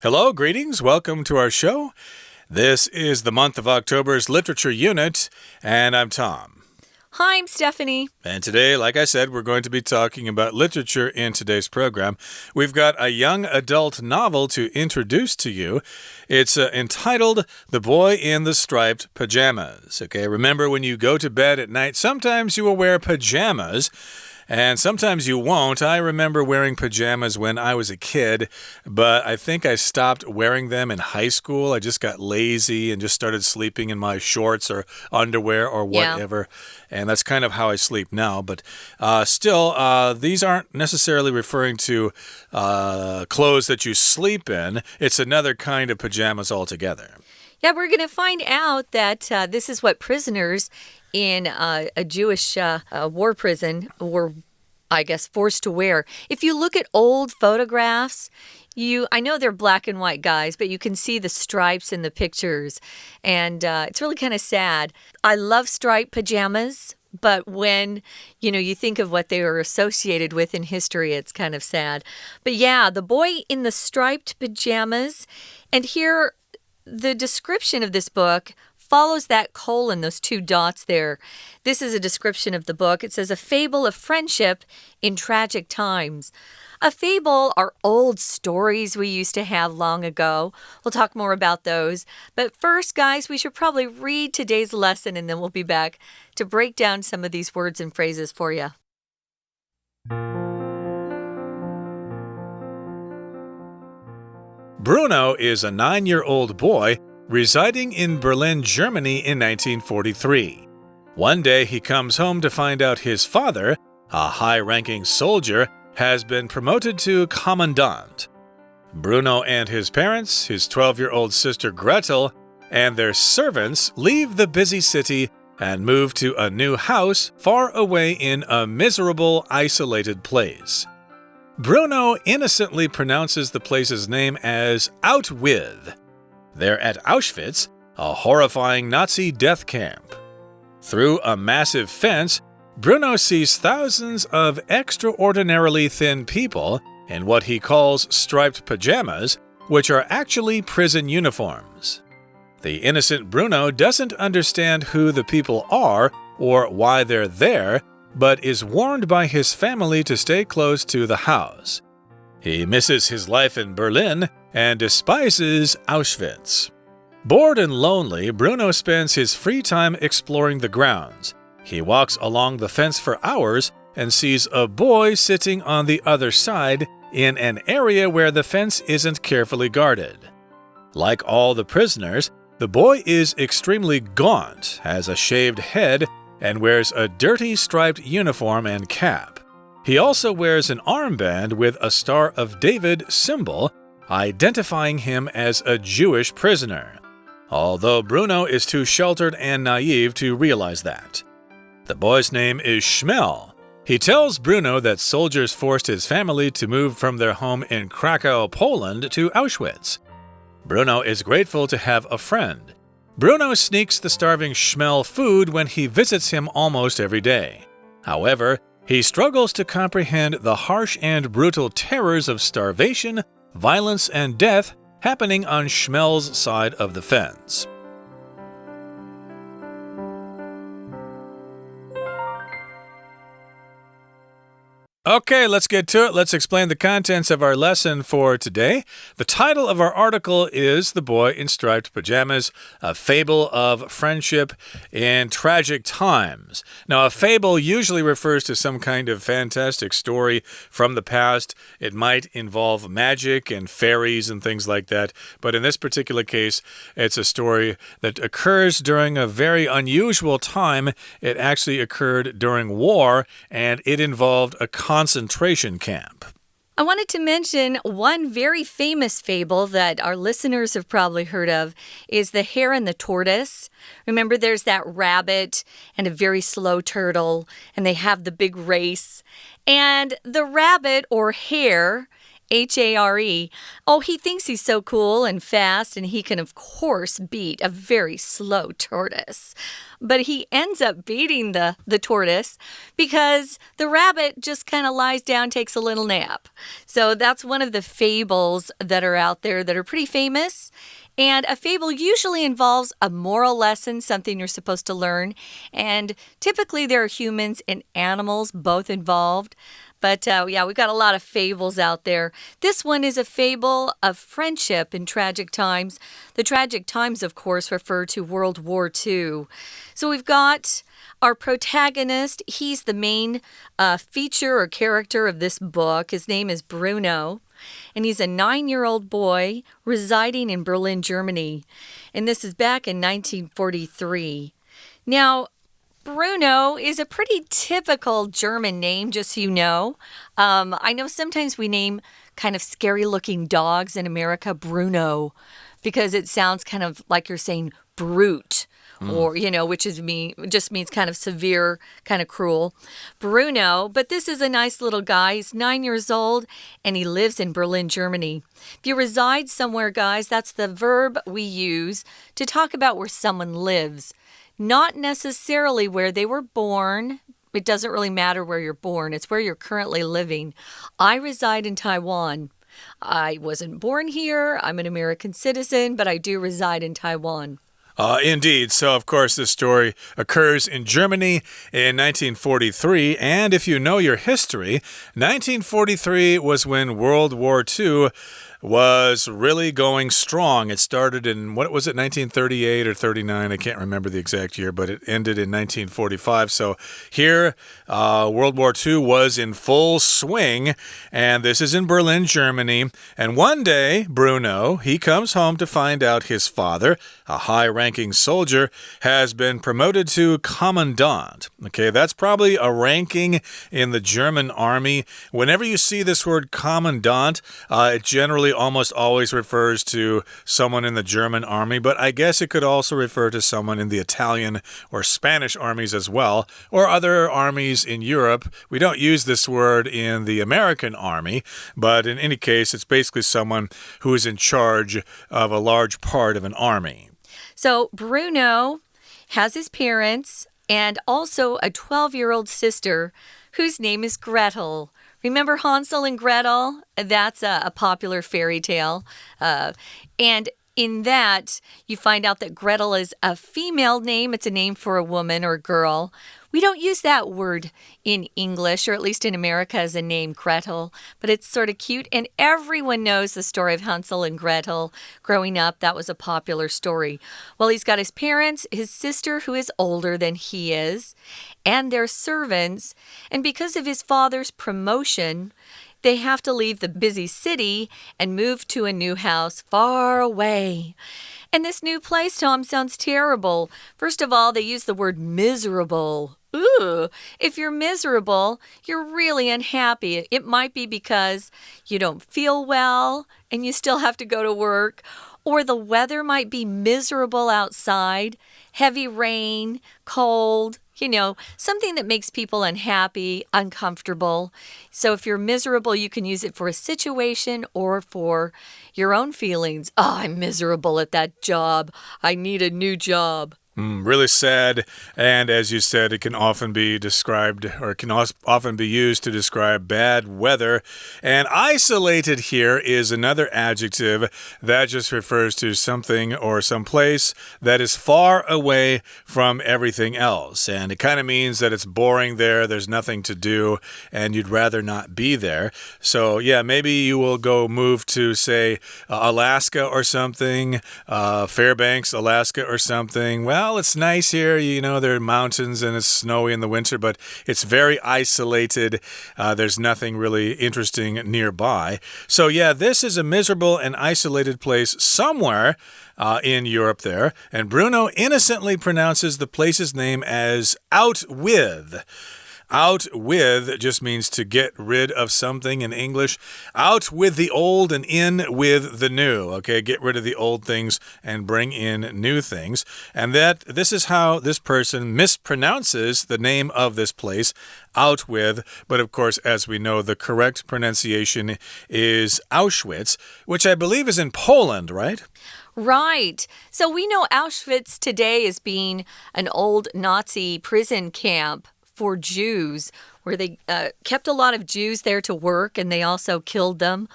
Hello, greetings. Welcome to our show. This is the month of October's literature unit, and I'm Tom. Hi, I'm Stephanie. And today, like I said, we're going to be talking about literature in today's program. We've got a young adult novel to introduce to you. It's entitled The Boy in the Striped Pajamas. Okay, remember when you go to bed at night, sometimes you will wear pajamas. And sometimes you won't. I remember wearing pajamas when I was a kid, but I think I stopped wearing them in high school. I just got lazy and just started sleeping in my shorts or underwear or whatever. Yeah. And that's kind of how I sleep now. But still, these aren't necessarily referring to clothes that you sleep in. It's another kind of pajamas altogether. Yeah, we're going to find out that this is what prisoners in a Jewish war prison were, I guess, forced to wear. If you look at old photographs, I know they're black and white guys, but you can see the stripes in the pictures. And it's really kind of sad. I love striped pajamas, but when, you think of what they were associated with in history, it's kind of sad. But yeah, the boy in the striped pajamas. And here, the description of this book follows that colon, those two dots there. This is a description of the book. It says, a fable of friendship in tragic times. A fable are old stories we used to have long ago. We'll talk more about those. But first, guys, we should probably read today's lesson, and then we'll be back to break down some of these words and phrases for you. Bruno is a 9-year-old boy residing in Berlin, Germany in 1943. One day he comes home to find out his father, a high-ranking soldier, has been promoted to commandant. Bruno and his parents, his 12-year-old sister Gretel, and their servants leave the busy city and move to a new house far away in a miserable, isolated place. Bruno innocently pronounces the place's name as Out With. They're at Auschwitz, a horrifying Nazi death camp. Through a massive fence, Bruno sees thousands of extraordinarily thin people in what he calls striped pajamas, which are actually prison uniforms. The innocent Bruno doesn't understand who the people are or why they're there, but is warned by his family to stay close to the house. He misses his life in Berlin and despises Auschwitz. Bored and lonely, Bruno spends his free time exploring the grounds. He walks along the fence for hours and sees a boy sitting on the other side in an area where the fence isn't carefully guarded. Like all the prisoners, the boy is extremely gaunt, has a shaved head, and wears a dirty striped uniform and cap. He also wears an armband with a Star of David symbol, identifying him as a Jewish prisoner, although Bruno is too sheltered and naive to realize that. The boy's name is Shmuel. He tells Bruno that soldiers forced his family to move from their home in Krakow, Poland to Auschwitz. Bruno is grateful to have a friend. Bruno sneaks the starving Shmuel food when he visits him almost every day. However, he struggles to comprehend the harsh and brutal terrors of starvation, violence, and death happening on Shmuel's side of the fence. Okay, let's get to it. Let's explain the contents of our lesson for today. The title of our article is The Boy in Striped Pajamas, a fable of friendship in tragic times. Now, a fable usually refers to some kind of fantastic story from the past. It might involve magic and fairies and things like that. But in this particular case, it's a story that occurs during a very unusual time. It actually occurred during war, and it involved a concentration camp. I wanted to mention one very famous fable that our listeners have probably heard of is The Hare and the Tortoise. Remember, there's that rabbit and a very slow turtle, and they have the big race. And the rabbit or hare Hare. Oh, he thinks he's so cool and fast, and he can, of course, beat a very slow tortoise. But he ends up beating the tortoise because the rabbit just kind of lies down, takes a little nap. So that's one of the fables that are out there that are pretty famous. And a fable usually involves a moral lesson, something you're supposed to learn. And typically there are humans and animals both involved. But yeah, we've got a lot of fables out there. This one is a fable of friendship in tragic times. The tragic times, of course, refer to World War II. So we've got our protagonist. He's the main feature or character of this book. His name is Bruno. And he's a 9-year-old boy residing in Berlin, Germany. And this is back in 1943. Now, Bruno is a pretty typical German name, just so you know. I know sometimes we name kind of scary-looking dogs in America Bruno because it sounds kind of like you're saying brute. Or, which just means kind of severe, kind of cruel. Bruno, but this is a nice little guy. He's 9 years old, and he lives in Berlin, Germany. If you reside somewhere, guys, that's the verb we use to talk about where someone lives. Not necessarily where they were born. It doesn't really matter where you're born. It's where you're currently living. I reside in Taiwan. I wasn't born here. I'm an American citizen, but I do reside in Taiwan. Indeed. So, of course, this story occurs in Germany in 1943. And if you know your history, 1943 was when World War II was really going strong. It started in, 1938 or 39? I can't remember the exact year, but it ended in 1945. So here, World War II was in full swing, and this is in Berlin, Germany. And one day, Bruno, he comes home to find out his father, a high-ranking soldier, has been promoted to commandant. Okay, that's probably a ranking in the German army. Whenever you see this word commandant, it generally almost always refers to someone in the German army, but I guess it could also refer to someone in the Italian or Spanish armies as well, or other armies in Europe. We don't use this word in the American army, but in any case, it's basically someone who is in charge of a large part of an army. So Bruno has his parents and also a 12-year-old sister whose name is Gretel. Remember Hansel and Gretel? That's a popular fairy tale. And in that, you find out that Gretel is a female name. It's a name for a woman or girl. We don't use that word in English, or at least in America, as a name, Gretel. But it's sort of cute, and everyone knows the story of Hansel and Gretel. Growing up, that was a popular story. Well, he's got his parents, his sister, who is older than he is, and their servants. And because of his father's promotion, they have to leave the busy city and move to a new house far away. And this new place, Tom, sounds terrible. First of all, they use the word miserable. Ooh, if you're miserable, you're really unhappy. It might be because you don't feel well and you still have to go to work, or the weather might be miserable outside, heavy rain, cold, something that makes people unhappy, uncomfortable. So if you're miserable, you can use it for a situation or for your own feelings. Oh, I'm miserable at that job. I need a new job. Really sad, and as you said, it can often be described, or it can often be used to describe bad weather. And isolated here is another adjective that just refers to something or some place that is far away from everything else. And it kind of means that it's boring there, there's nothing to do, and you'd rather not be there. So yeah, maybe you will go move to, say, Alaska or something, Fairbanks, Alaska or something. Well, it's nice here, there are mountains and it's snowy in the winter, but it's very isolated. There's nothing really interesting nearby. So yeah, this is a miserable and isolated place somewhere in Europe there. And Bruno innocently pronounces the place's name as out with. Out with just means to get rid of something in English. Out with the old and in with the new. Okay, get rid of the old things and bring in new things. And this is how this person mispronounces the name of this place, out with. But of course, as we know, the correct pronunciation is Auschwitz, which I believe is in Poland, right? Right. So we know Auschwitz today as being an old Nazi prison camp for Jews, where they kept a lot of Jews there to work, and they also killed them.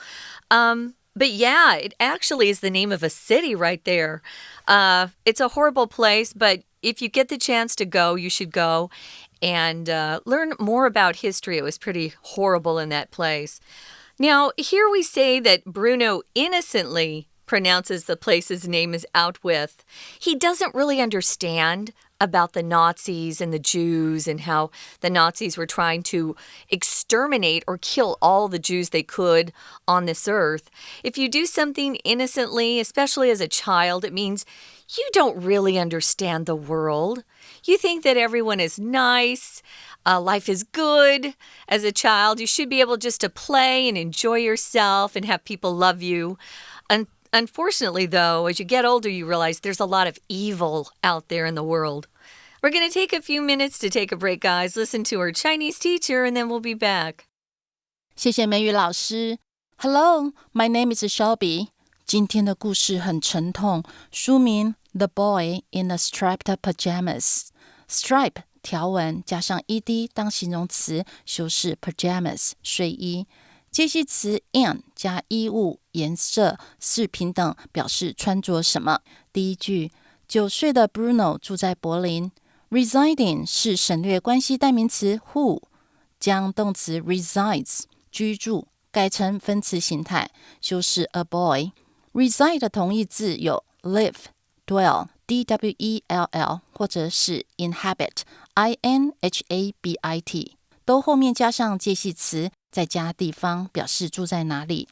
But yeah, it actually is the name of a city right there. It's a horrible place, but if you get the chance to go, you should go and learn more about history. It was pretty horrible in that place. Now, here we say that Bruno innocently pronounces the place's name as out with. He doesn't really understand about the Nazis and the Jews and how the Nazis were trying to exterminate or kill all the Jews they could on this earth. If you do something innocently, especially as a child, it means you don't really understand the world. You think that everyone is nice, life is good. As a child, you should be able just to play and enjoy yourself and have people love you. Unfortunately, though, as you get older, you realize there's a lot of evil out there in the world. We're going to take a few minutes to take a break, guys. Listen to our Chinese teacher, and then we'll be back. 谢谢美语老师。Hello, my name is Shelby. 今天的故事很沉痛，书名 The Boy in the Striped Pajamas. Stripe 条纹加上 ed 当形容词，修饰 pajamas 睡衣。介系词 in 加衣物、颜色是平等，表示穿着什么。第一句，9岁的 Bruno 住在柏林。Residing 是省略关系代名词 who， 将动词 resides 居住改成分词形态，修饰 a boy。Reside 的同义字有 live、dwell、dwell 或者是 inhabit、inhabit， 都后面加上介系词，再加地方，表示住在哪里。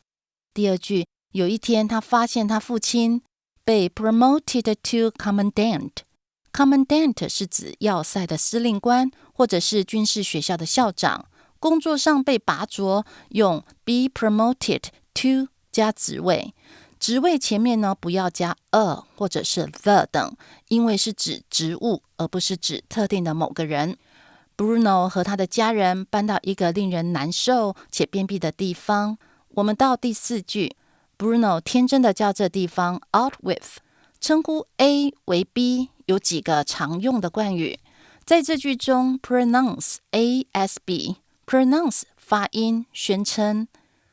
第二句，有一天他发现他父亲被 promoted to commandant。Commandant 是指要塞的司令官，或者是军事学校的校长。工作上被拔擢，用 be promoted to 加职位。职位前面呢，不要加 a 或者是 the 等，因为是指职务，而不是指特定的某个人。Bruno 和他的家人搬到一个令人难受且偏僻的地方。我们到第4句 ，Bruno 天真的叫这地方 out with， 称呼 A 为 B 有几个常用的惯语。在这句中 ，pronounce A as B，pronounce 发音宣称，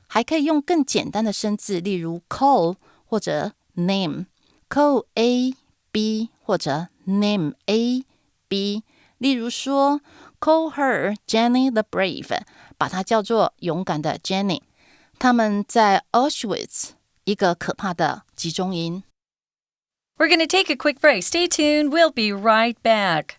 还可以用更简单的生字，例如 call 或者 name，call A B 或者 name A B。例如说 call her Jenny the Brave， 把她叫做勇敢的 Jenny。他们在 Auschwitz， 一个可怕的集中营。We're going to take a quick break. Stay tuned. We'll be right back.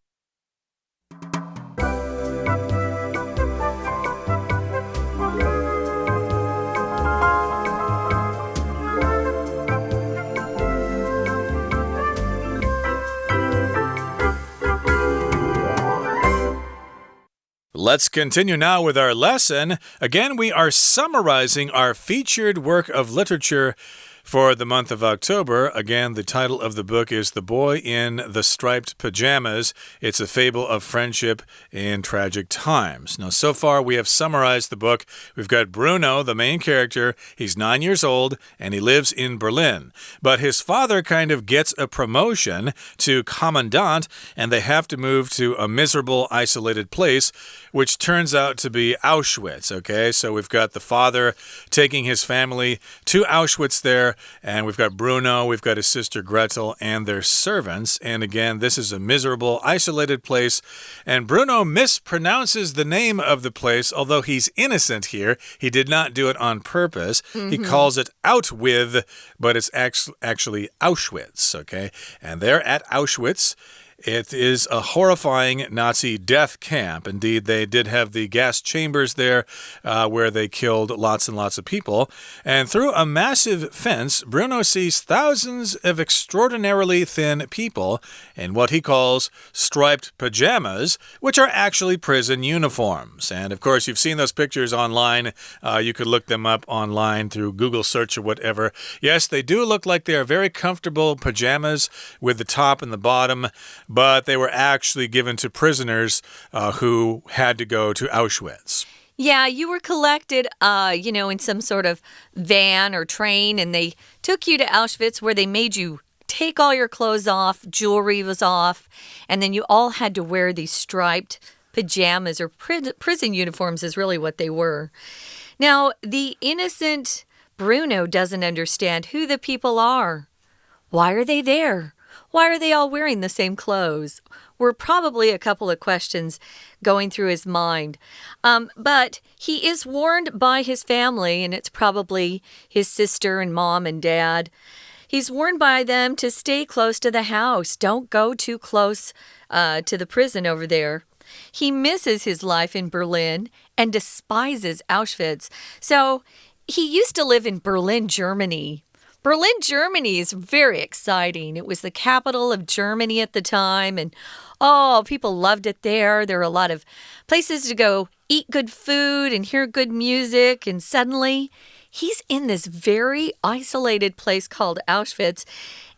Let's continue now with our lesson. Again, we are summarizing our featured work of literature for the month of October. Again, the title of the book is The Boy in the Striped Pajamas. It's a fable of friendship in tragic times. Now, so far, we have summarized the book. We've got Bruno, the main character. He's 9 years old, and he lives in Berlin. But his father kind of gets a promotion to commandant, and they have to move to a miserable, isolated place, which turns out to be Auschwitz, okay? So we've got the father taking his family to Auschwitz there, and we've got Bruno, we've got his sister Gretel, and their servants. And again, this is a miserable, isolated place. And Bruno mispronounces the name of the place, although he's innocent here. He did not do it on purpose. He calls it out with, but it's actually Auschwitz, okay? And they're at Auschwitz. It is a horrifying Nazi death camp. Indeed, they did have the gas chambers there where they killed lots and lots of people. And through a massive fence, Bruno sees thousands of extraordinarily thin people in what he calls striped pajamas, which are actually prison uniforms. And of course, you've seen those pictures online. You could look them up online through Google search or whatever. Yes, they do look like they are very comfortable pajamas with the top and the bottom, but they were actually given to prisoners who had to go to Auschwitz. Yeah, you were collected, in some sort of van or train, and they took you to Auschwitz where they made you take all your clothes off, jewelry was off, and then you all had to wear these striped pajamas or prison uniforms is really what they were. Now, the innocent Bruno doesn't understand who the people are. Why are they there? Why are they all wearing the same clothes? Were probably a couple of questions going through his mind. But he is warned by his family, and it's probably his sister and mom and dad. He's warned by them to stay close to the house. Don't go too close to the prison over there. He misses his life in Berlin and despises Auschwitz. So he used to live in Berlin, Germany. Berlin, Germany is very exciting. It was the capital of Germany at the time, and people loved it there. There were a lot of places to go eat good food and hear good music, and suddenly he's in this very isolated place called Auschwitz,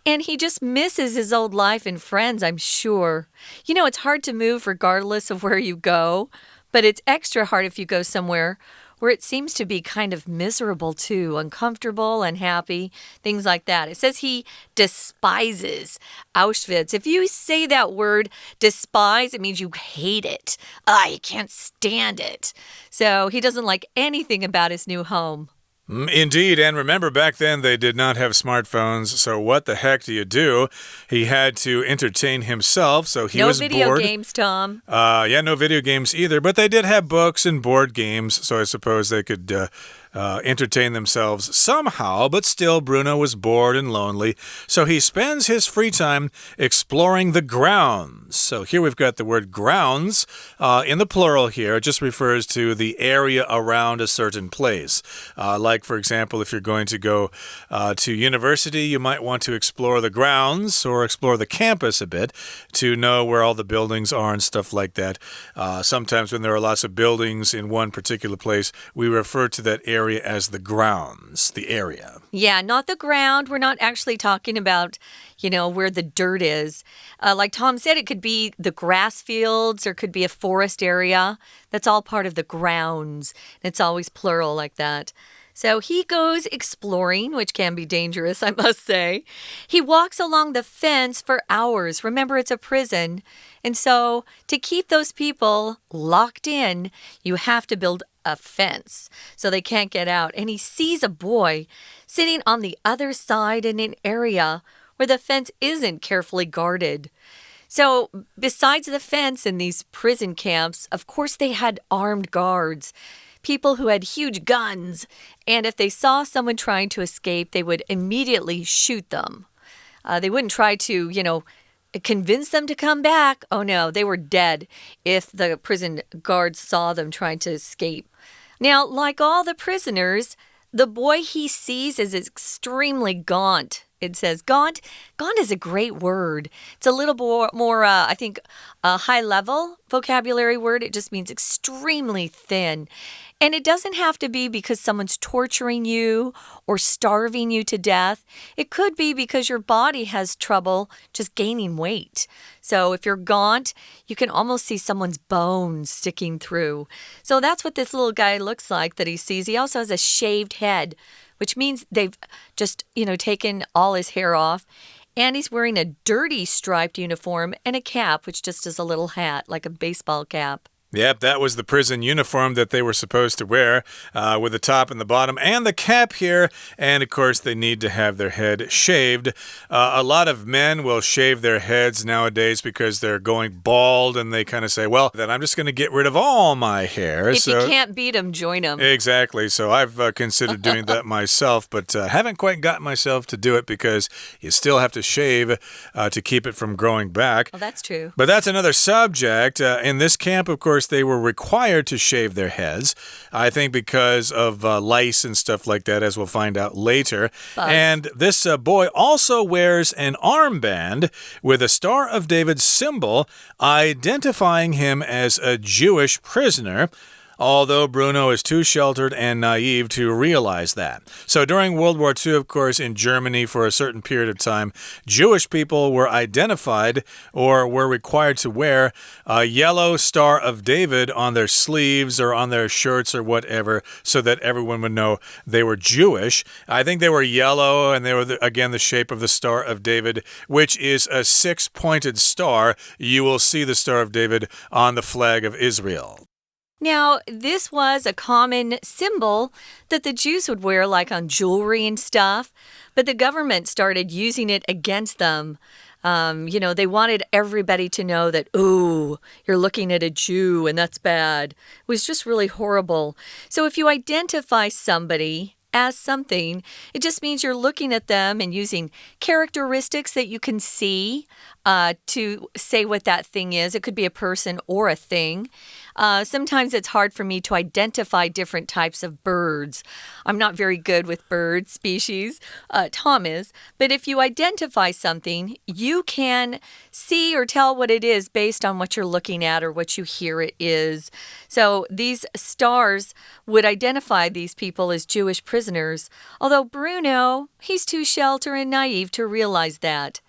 and he just misses his old life and friends, I'm sure. It's hard to move regardless of where you go, but it's extra hard if you go somewhere where it seems to be kind of miserable too, uncomfortable, unhappy, things like that. It says he despises Auschwitz. If you say that word, despise, it means you hate it. You can't stand it. So he doesn't like anything about his new home. Indeed, and remember back then they did not have smartphones, so what the heck do you do? He had to entertain himself, so he was bored. No video games, Tom. No video games either, but they did have books and board games, so I suppose they could entertain themselves somehow, but still Bruno was bored and lonely, so he spends his free time exploring the grounds. So here we've got the word grounds in the plural here. It just refers to the area around a certain place. Like, for example, if you're going to go to university, you might want to explore the grounds or explore the campus a bit to know where all the buildings are and stuff like that. Sometimes when there are lots of buildings in one particular place, we refer to that area as the grounds, the area. Yeah, not the ground. We're not actually talking about, where the dirt is. Like Tom said, it could be the grass fields or could be a forest area. That's all part of the grounds. It's always plural like that. So he goes exploring, which can be dangerous, I must say. He walks along the fence for hours. Remember, it's a prison. And so to keep those people locked in, you have to build a fence so they can't get out. And he sees a boy sitting on the other side in an area where the fence isn't carefully guarded. So besides the fence in these prison camps, of course, they had armed guards. People who had huge guns, and if they saw someone trying to escape, they would immediately shoot them. They wouldn't try to, convince them to come back. Oh no, they were dead if the prison guards saw them trying to escape. Now, like all the prisoners, the boy he sees is extremely gaunt. It says gaunt. Gaunt is a great word. It's a little more, I think, a high-level vocabulary word. It just means extremely thin. And it doesn't have to be because someone's torturing you or starving you to death. It could be because your body has trouble just gaining weight. So if you're gaunt, you can almost see someone's bones sticking through. So that's what this little guy looks like that he sees. He also has a shaved head, which means they've just, taken all his hair off. And he's wearing a dirty striped uniform and a cap, which just is a little hat, like a baseball cap. Yep, that was the prison uniform that they were supposed to wear with the top and the bottom and the cap here. And, of course, they need to have their head shaved. A lot of men will shave their heads nowadays because they're going bald and they kind of say, well, then I'm just going to get rid of all my hair. If you can't beat them, join them. Exactly. So I've considered doing that myself, but haven't quite got myself to do it because you still have to shave to keep it from growing back. Well, that's true. But that's another subject. In this camp, of course, they were required to shave their heads, I think because of lice and stuff like that, as we'll find out later. Bugs. And this boy also wears an armband with a Star of David symbol, identifying him as a Jewish prisoner. Although Bruno is too sheltered and naive to realize that. So during World War II, of course, in Germany for a certain period of time, Jewish people were identified or were required to wear a yellow Star of David on their sleeves or on their shirts or whatever so that everyone would know they were Jewish. I think they were yellow and they were, again, the shape of the Star of David, which is a six-pointed star. You will see the Star of David on the flag of Israel. Now, this was a common symbol that the Jews would wear, like on jewelry and stuff, but the government started using it against them. They wanted everybody to know that, ooh, you're looking at a Jew and that's bad. It was just really horrible. So if you identify somebody as something, it just means you're looking at them and using characteristics that you can see to say what that thing is. It could be a person or a thing. Sometimes it's hard for me to identify different types of birds. I'm not very good with bird species. Tom is. But if you identify something, you can see or tell what it is based on what you're looking at or what you hear it is. So these stars would identify these people as Jewish prisoners, although Bruno, he's too sheltered and naive to realize that.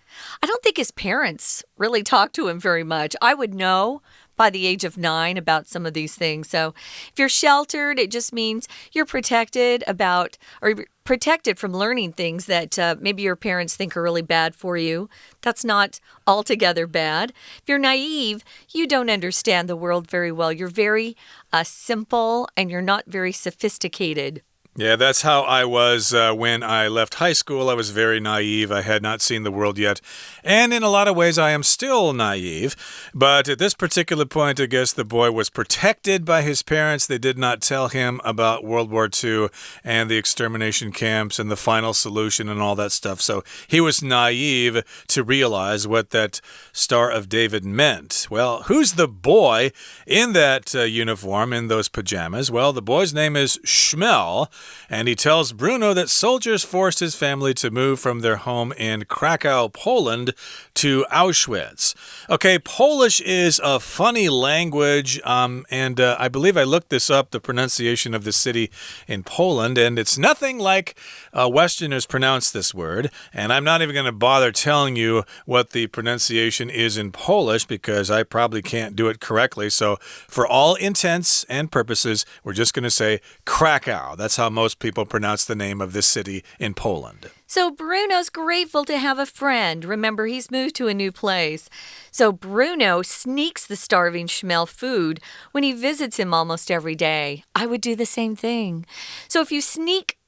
I don't think his parents really talked to him very much. I would know by the age of 9 about some of these things. So if you're sheltered, it just means you're protected from learning things that maybe your parents think are really bad for you. That's not altogether bad. If you're naive, you don't understand the world very well. You're very simple and you're not very sophisticated. Yeah, that's how I was when I left high school. I was very naive. I had not seen the world yet. And in a lot of ways, I am still naive. But at this particular point, I guess the boy was protected by his parents. They did not tell him about World War II and the extermination camps and the final solution and all that stuff. So he was naive to realize what that Star of David meant. Well, who's the boy in that uniform, in those pajamas? Well, the boy's name is Shmuel. And he tells Bruno that soldiers forced his family to move from their home in Krakow, Poland, to Auschwitz. Okay, Polish is a funny language, and I believe I looked this up, the pronunciation of the city in Poland, and it's nothing like Westerners pronounce this word. And I'm not even going to bother telling you what the pronunciation is in Polish because I probably can't do it correctly. So for all intents and purposes, we're just going to say Krakow. That's how most people pronounce the name of this city in Poland. So Bruno's grateful to have a friend. Remember, he's moved to a new place. So Bruno sneaks the starving Shmuel food when he visits him almost every day. I would do the same thing. So if you sneak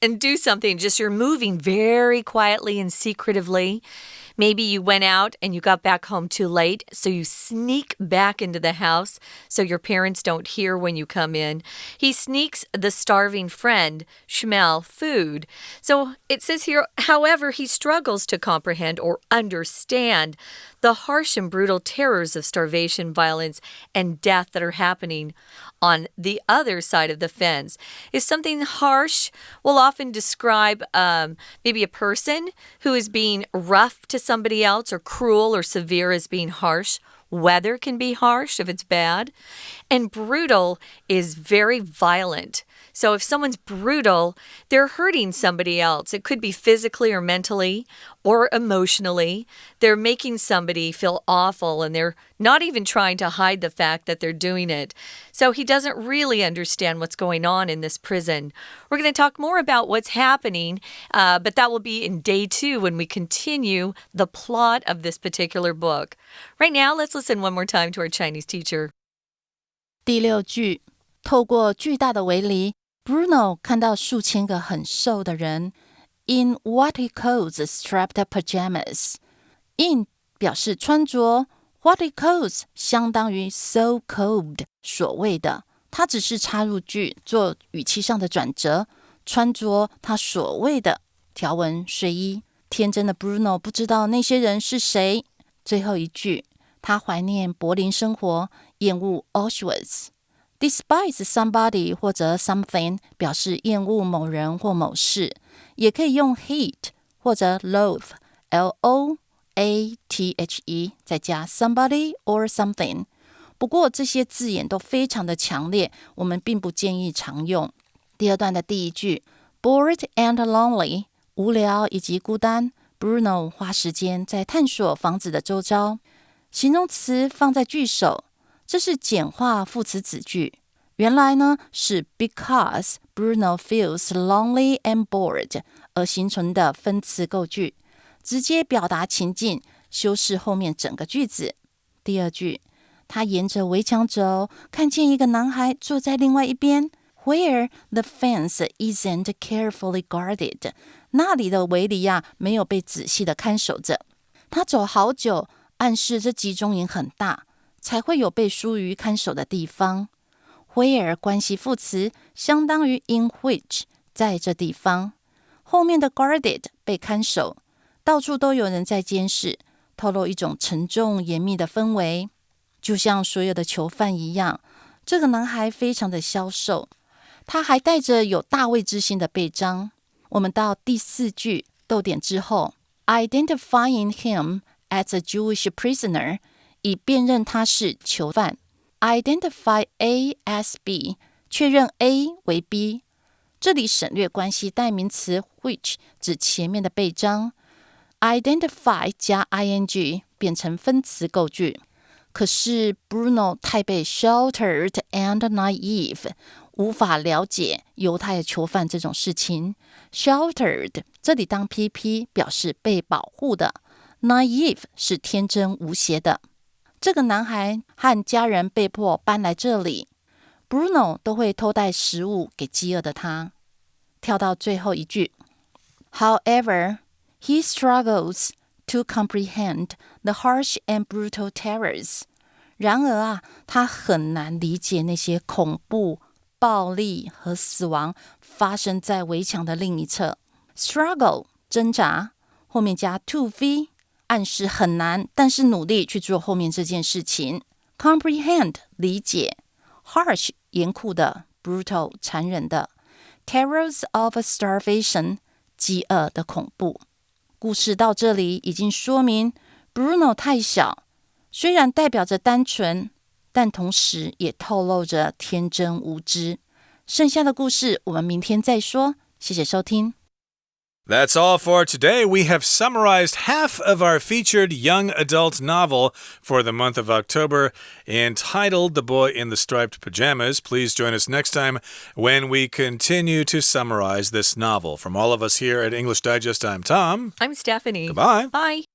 and do something, just you're moving very quietly and secretively. Maybe you went out and you got back home too late, so you sneak back into the house so your parents don't hear when you come in. He sneaks the starving friend, Shmuel, food. So it says here, however, he struggles to comprehend or understand the harsh and brutal terrors of starvation, violence, and death that are happening on the other side of the fence. If something harsh will often describe maybe a person who is being rough to somebody else or cruel or severe as being harsh. Weather can be harsh if it's bad. And brutal is very violent. So if someone's brutal, they're hurting somebody else. It could be physically or mentally or emotionally. They're making somebody feel awful and they're not even trying to hide the fact that they're doing it. So he doesn't really understand what's going on in this prison. We're going to talk more about what's happening, but that will be in day 2 when we continue the plot of this particular book. Right now, let's listen one more time to our Chinese teacher. 第6句，透过巨大的围篱 Bruno 看到数千个很瘦的人 In what he calls strapped pajamas In 表示穿着 What he calls 相当于 so called 所谓的，它只是插入句做语气上的转折，穿着他所谓的条纹睡衣。天真的 Bruno 不知道那些人是谁。最后一句，他怀念柏林生活，厌恶 Auschwitz。Despise somebody 或者 something 表示厌恶某人或某事，也可以用 hate 或者 loathe L-O-A-T-H-E 再加 somebody or something。不过这些字眼都非常的强烈，我们并不建议常用。第2段的第1句 Bored and lonely 无聊以及孤单， Bruno 花时间在探索房子的周遭。形容词放在句首，这是简化副词子句，原来呢是 because Bruno feels lonely and bored 而形成的分词构句，直接表达情境，修饰后面整个句子。第2句，他沿着围墙走，看见一个男孩坐在另外一边 Where the fence isn't carefully guarded 那里的围篱没有被仔细的看守着。他走好久，暗示这集中营很大，才会有被疏于看守的地方。Where 关系副词相当于 in which 在这地方，后面的 guarded 被看守，到处都有人在监视，透露一种沉重严密的氛围。就像所有的囚犯一样，这个男孩非常的消瘦，他还带着有大卫之心的臂章。我们到第4句逗点之后 Identifying him as a Jewish prisoner 以辨认他是囚犯。 Identify A as B 确认 A 为 B， 这里省略关系代名词 which 指前面的臂章， Identify 加 ing 变成分词构句。可是 Bruno 太被 sheltered and naive 无法了解犹太囚犯这种事情。 Sheltered 这里当 PP 表示被保护的， naive 是天真无邪的。这个男孩和家人被迫搬来这里， Bruno 都会偷带食物给饥饿的他。跳到最后一句 However, he struggles to comprehend the harsh and brutal terrors 然而他很难理解那些恐怖、暴力和死亡发生在围墙的另一侧。 Struggle 挣扎，后面加 to v 暗示很难，但是努力去做后面这件事情。 Comprehend 理解， harsh 严酷的， brutal 残忍的， terrors of starvation 饥饿的恐怖。故事到这里已经说明 Bruno 太小，虽然代表着单纯，但同时也透露着天真无知。剩下的故事我们明天再说，谢谢收听。That's all for today. We have summarized half of our featured young adult novel for the month of October, entitled The Boy in the Striped Pajamas. Please join us next time when we continue to summarize this novel. From all of us here at English Digest, I'm Tom. I'm Stephanie. Goodbye. Bye.